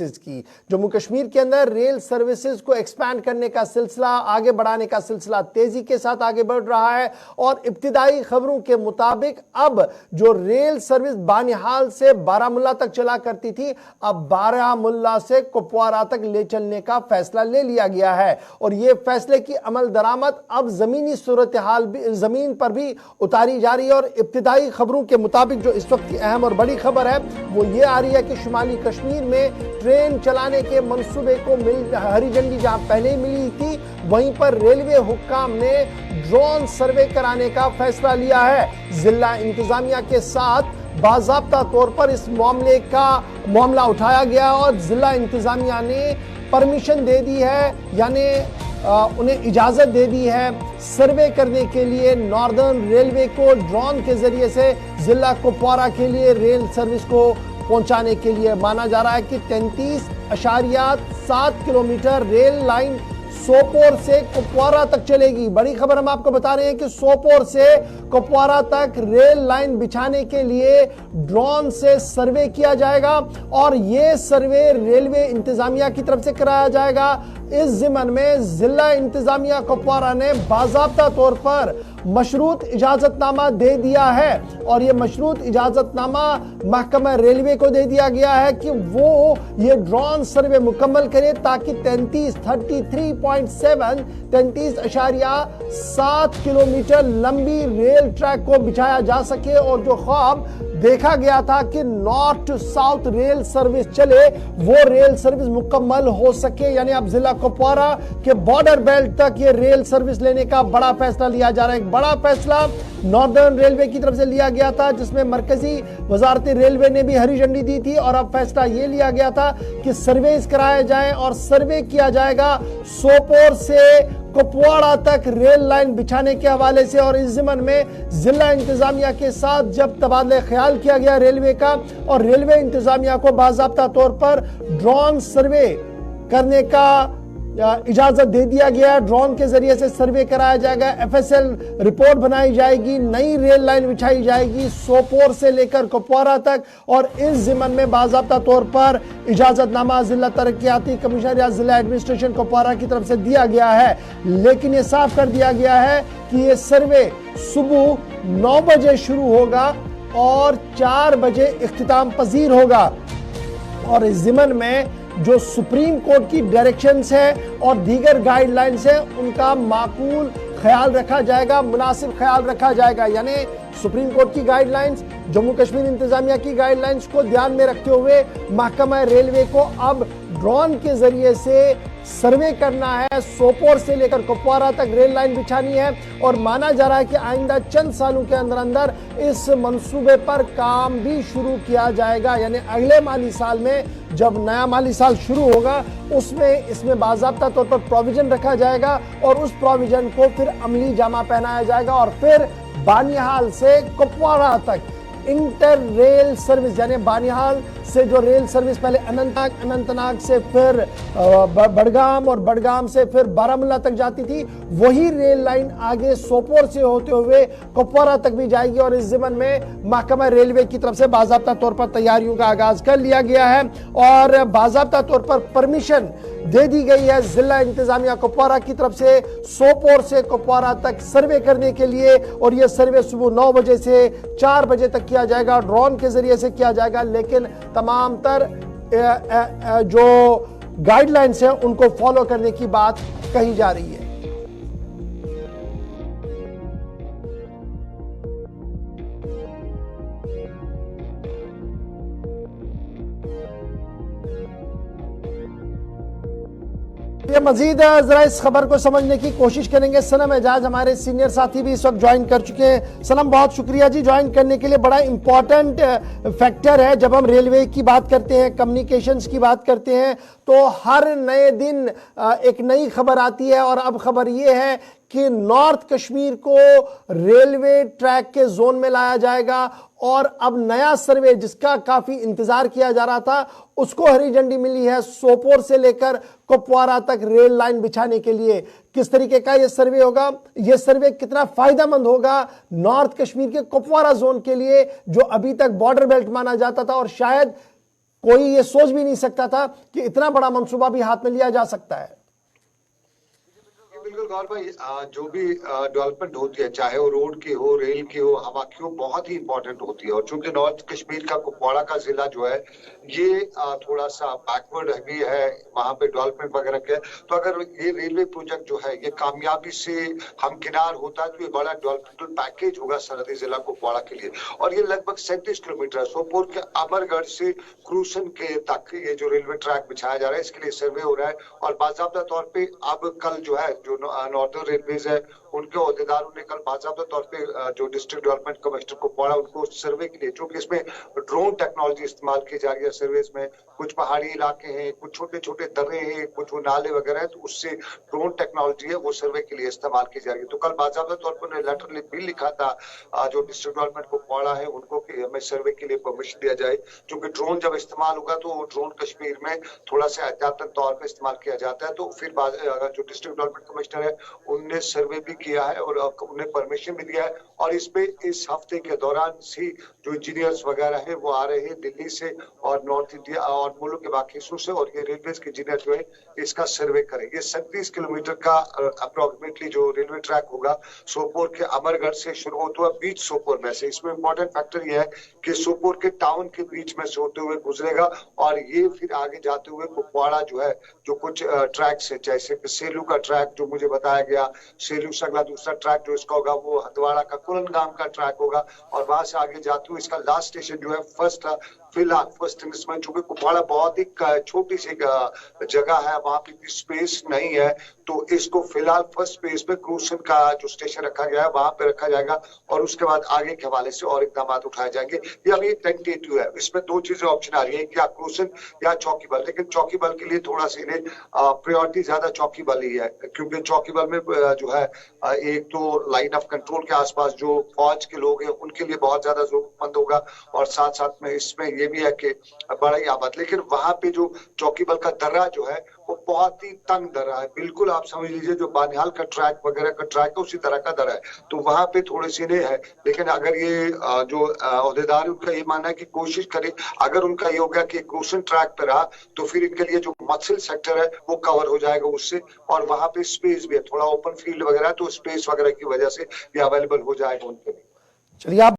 की। जम्मू कश्मीर के अंदर रेल सर्विसेज को एक्सपैंड करने का सिलसिला, आगे बढ़ाने का सिलसिला तेजी के साथ आगे बढ़ रहा है और इब्तिदाई खबरों के मुताबिक अब जो रेल सर्विस बानिहाल से बारामुल्ला तक चला करती थी, अब बारामुल्ला से कुपवारा तक ले चलने का फैसला ले लिया गया है और यह फैसले की अमल दरामद अब जमीनी सूरत हाल जमीन पर भी उतारी जा रही है। और इब्तिदाई खबरों के मुताबिक जो इस वक्त की अहम और बड़ी खबर है वो ये आ रही है कि शुमाली कश्मीर में ट्रेन चलाने के मंसूबे को हरी झंडी जहां पहले ही मिली थी, वहीं पर रेलवे हुक्काम ने ड्रोन सर्वे कराने का फैसला लिया है। जिला इंतजामिया के साथ बाज़ाब्ता तौर पर इस मामला उठाया गया और जिला इंतजामिया ने परमिशन दे दी है, यानी उन्हें इजाजत दे दी है सर्वे करने के लिए नॉर्दर्न रेलवे को ड्रोन के जरिए से जिला कुपवारा के लिए रेल सर्विस को पहुंचाने के लिए। माना जा रहा है कि 33.7 किलोमीटर रेल लाइन सोपोर से कुपवारा तक चलेगी। बड़ी खबर हम आपको बता रहे हैं कि सोपोर से कुपवारा तक रेल लाइन बिछाने के लिए ड्रोन से सर्वे किया जाएगा और यह सर्वे रेलवे इंतजामिया की तरफ से कराया जाएगा। इस जिम्मन में जिला इंतजामिया कुपवारा ने बाज़ाब्ता तौर पर मशरूत इजाजतनामा दे दिया है और यह मशरूत इजाजतनामा महकमा रेलवे को दे दिया गया है कि वो ये ड्रोन सर्वे मुकम्मल करे ताकि 33.7 किलोमीटर लंबी रेल ट्रैक को बिछाया जा सके और जो ख्वाब देखा गया था कि north to south rail service चले वो रेल सर्विस मुकम्मल हो सके। यानी अब जिला कुपवारा के बॉर्डर बेल्ट तक ये रेल सर्विस लेने का बड़ा फैसला लिया जा रहा है। एक बड़ा फैसला नॉर्दर्न रेलवे की तरफ से लिया गया था जिसमें मरकजी वजारत रेलवे ने भी हरी झंडी दी थी और अब फैसला ये लिया गया था कि सर्वेस कराए जाएं और सर्वे किया जाएगा सोपोर से कुपवाड़ा तक रेल लाइन बिछाने के हवाले से। और इस जिम्मन में जिला इंतजामिया के साथ जब तबादले ख्याल किया गया रेलवे का और रेलवे इंतजामिया को बाज़ाब्ता तौर पर ड्रोन सर्वे करने का इजाजत दे दिया गया। ड्रोन के जरिए से सर्वे कराया जाएगा, एफएसएल रिपोर्ट बनाई जाएगी, नई रेल लाइन बिछाई जाएगी सोपोर से लेकर कुपवारा तक और इस जिम्मन में बाज़ाब्ता तौर पर इजाजतनामा जिला तरक्याती कमिश्नर या जिला एडमिनिस्ट्रेशन कुपवारा की तरफ से दिया गया है। लेकिन यह साफ कर दिया गया है कि यह सर्वे सुबह 9 बजे शुरू होगा और 4 बजे इख्तिताम पजीर होगा और इस जिम्मन में जो सुप्रीम कोर्ट की डायरेक्शंस है और दीगर गाइडलाइंस है उनका माकूल ख्याल रखा जाएगा, मुनासिब ख्याल रखा जाएगा। यानी सुप्रीम कोर्ट की गाइडलाइंस, जम्मू कश्मीर इंतजामिया की गाइडलाइंस को ध्यान में रखते हुए महकमा रेलवे को अब ड्रोन के जरिए से सर्वे करना है, सोपोर से लेकर कुपवारा तक रेल लाइन बिछानी है और माना जा रहा है कि आइंदा चंद सालों के अंदर अंदर इस मंसूबे पर काम भी शुरू किया जाएगा। यानी अगले माली साल में जब नया माली साल शुरू होगा उसमें इसमें बाज़ाब्ता तौर पर प्रोविजन रखा जाएगा और उस प्रोविजन को फिर अमली जामा पहनाया जाएगा और फिर बानिहाल से कुपवारा तक इंटर रेल सर्विस, यानी बानिहाल से जो रेल सर्विस पहले अनंतनाग से फिर बडगाम और बडगाम से फिर बारामुल्ला तक जाती थी, वही रेल लाइन आगे सोपोर से होते हुए कुपवारा तक भी जाएगी और इस जिम्मन में महकमा रेलवे की तरफ से बाज़ाब्ता तौर पर तैयारियों का आगाज कर लिया गया है और बाज़ाब्ता तौर पर परमिशन दे दी गई है जिला इंतजामिया कुपवारा की तरफ से सोपोर से कुपवारा तक सर्वे करने के लिए और यह सर्वे सुबह 9 बजे से 4 बजे तक किया जाएगा, ड्रोन के जरिए से किया जाएगा। लेकिन तमाम तर जो गाइडलाइंस है उनको फॉलो करने की बात कही जा रही है। मजीद जरा इस खबर को समझने की कोशिश करेंगे। सनम एजाज हमारे सीनियर साथी भी इस वक्त ज्वाइन कर चुके हैं। सनम, बहुत शुक्रिया जी ज्वाइन करने के लिए। बड़ा इंपॉर्टेंट फैक्टर है जब हम रेलवे की बात करते हैं, कम्युनिकेशंस की बात करते हैं तो हर नए दिन एक नई खबर आती है और अब खबर यह है कि नॉर्थ कश्मीर को रेलवे ट्रैक के जोन में लाया जाएगा और अब नया सर्वे जिसका काफी इंतजार किया जा रहा था उसको हरी झंडी मिली है सोपोर से लेकर कुपवारा तक रेल लाइन बिछाने के लिए। किस तरीके का यह सर्वे होगा, यह सर्वे कितना फायदेमंद होगा नॉर्थ कश्मीर के कुपवारा जोन के लिए जो अभी तक बॉर्डर बेल्ट माना जाता था और शायद कोई ये सोच भी नहीं सकता था कि इतना बड़ा मंसूबा भी हाथ में लिया जा सकता है। बिल्कुल गौर भाई, जो भी डेवलपमेंट होती है, चाहे वो रोड की हो, रेल की हो, हवा की हो, बहुत ही इंपॉर्टेंट होती है। और चूंकि नॉर्थ कश्मीर का कुपवाड़ा का जिला जो है ये थोड़ा सा बैकवर्ड भी है, वहां पे डेवलपमेंट वगैरह के, तो अगर ये रेलवे प्रोजेक्ट जो है ये कामयाबी से हमकिनार होता है तो ये बड़ा डेवलपमेंटल पैकेज होगा सरहदी जिला कुपवाड़ा के लिए। और ये लगभग 37 किलोमीटर सोपोर के अमरगढ़ से क्रूसन के तक ये जो रेलवे ट्रैक बिछाया जा रहा है, इसके लिए सर्वे हो रहा है। और बाकायदा तौर पे अब कल जो है जो नॉर्दर्न रेलवेज है उनके अहदेदारों ने कल बाकायदा तौर पे जो डिस्ट्रिक्ट डेवलपमेंट कमिश्नर को पढ़ा, उनको सर्वे के लिए, क्योंकि इसमें ड्रोन टेक्नोलॉजी इस्तेमाल की जा रही है सर्वेज में। कुछ पहाड़ी इलाके हैं, कुछ छोटे छोटे दर्रे हैं, कुछ वो नाले वगैरह है, तो उससे ड्रोन टेक्नोलॉजी है वो सर्वे के लिए इस्तेमाल की जा रही है। तो कल बाकायदा तौर पर उन्होंने लेटर भी लिखा था जो डिस्ट्रिक्ट डेवलपमेंट को पढ़ा है उनको कि हमें सर्वे के लिए परमिशन दिया जाए, क्योंकि ड्रोन जब इस्तेमाल होगा तो ड्रोन कश्मीर में थोड़ा सा एहतियातन तौर पर इस्तेमाल किया जाता है। तो फिर जो डिस्ट्रिक्ट डेवलपमेंट कमिश्नर है उनने सर्वे भी किया है और उन्हें परमिशन भी दिया है। और इस पे इस हफ्ते के दौरान ही जो इंजीनियर्स वगैरह है वो आ रहे हैं दिल्ली से और नॉर्थ इंडिया और मुल्क के बाकी हिस्सों से, और ये रेलवे के इंजीनियर जो है इसका सर्वे करेंगे। 37 किलोमीटर का अप्रोक्सीमेटली जो रेलवे ट्रैक होगा सोपोर के अमरगढ़ से शुरू होता हुआ बीच सोपोर में से। इसमें इंपॉर्टेंट फैक्टर यह है कि सोपोर के टाउन के बीच में से होते हुए गुजरेगा और ये फिर आगे जाते हुए कुपवाड़ा जो है जो कुछ ट्रैक से, जैसे सेलू का ट्रैक जो मुझे बताया गया, सेलू से अगला दूसरा ट्रैक जो इसका होगा वो हथवाड़ा का कुलनगाम का ट्रैक होगा। और वहां से आगे जाते हुए इसका लास्ट स्टेशन जो है फिलहाल फर्स्ट इन्वेस्टमेंट, चूंकि कुपवाड़ा बहुत ही छोटी सी जगह है, वहां पे स्पेस नहीं है, तो इसको फिलहाल फर्स्ट फेज पे क्रूसन का जो स्टेशन रखा गया है वहां पे रखा जाएगा और उसके बाद आगे के हवाले से और इकदाम उठाए जाएंगे। ये अभी टेंटेटिव है, इसमें दो चीजें ऑप्शन आ रही है कि क्रूसन या चौकी बल, लेकिन चौकी बल के लिए थोड़ा सा इन्हें प्रायोरिटी ज्यादा चौकी बल ही है, क्योंकि चौकी बल में जो है एक तो लाइन ऑफ कंट्रोल के आसपास जो फौज के लोग हैं उनके लिए बहुत ज्यादा जरूरतमंद होगा और साथ साथ में इसमें ये भी है कि बड़ा ही आबाद, लेकिन वहां पे जो चौकी बल का दर्रा जो है वो बहुत ही तंग दर्रा है, बिल्कुल आप समझ लीजिए जो बानिहाल का ट्रैक वगैरह का ट्रैक है उसी तरह का दर्रा है, तो वहां पे थोड़े से नहीं है। लेकिन अगर ये जो अहदेदार है उनका ये मानना है कि कोशिश करें, अगर उनका ये हो गया कि क्रूसन ट्रैक पे रहा तो फिर इनके लिए जो मत्स्य सेक्टर है वो कवर हो जाएगा उससे, और वहां पे स्पेस भी है, थोड़ा ओपन फील्ड वगैरह, तो स्पेस वगैरह की वजह से ये अवेलेबल हो जाएगा उनके लिए। चलिए आप